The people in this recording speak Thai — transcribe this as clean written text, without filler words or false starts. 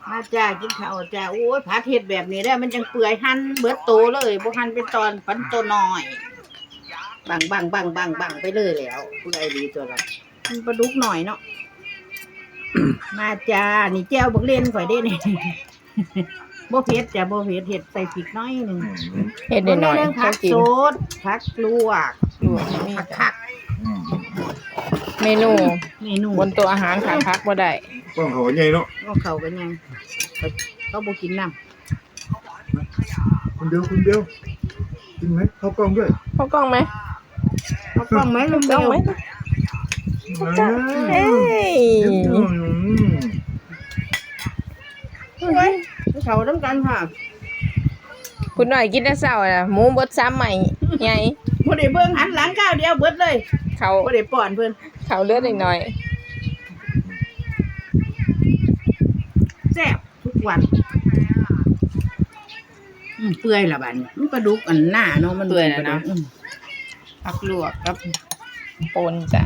มาจ้ากินข้าวจ้าโอ้ยผัดเห็ดแบบนี้ได้มันจังเปื่อยหั่นเบิดโตเลยบ่หั่นเป็นตอนปันโตน้อยบังไปเลยแล้วเปื่อยดีตัวละมันปลาดุกหน่อยเนาะ มาจ้านี่แจ้วบักเล่นข่อยได้นี่ บ่เผ็ดจ้ะบ่เผ็ดเห็ดใส่พริกน้อยหนึง เฮ็ดหน่อย เรื่อง ๆ ผั เขา ก กิน สดผักลวก ลวกมี ผัก เมนู เมนู บนโต๊ะอาหารขาดพักบ่ได้ ต้องเขาใหญ่เนาะ ก็เข้ากันยังเขาบ่กินน้ำ คนเดียวกินไหมเข้ากล้องด้วย เข้ากล้องไหม เอากล้องไหมลูก กล้องไหม เฮ้ย เขาทำกันค่ะ คุณหน่อยกินแต่เช้าน่ะหมูเบิดซ้ำใหม่ไง บ่ได้เบิ่งหันหลังก้าวเดียวเบิดเลย เขา บ่ได้ป้อนเพิ่น เขาเลือดหน่อย แซ่บทุกวันเปื่อยละบัดนี้มันปลาดุกอันหน้าเนาะมัน เปื่อยแล้วนะ ผักลวกกับ ปนจ้ะ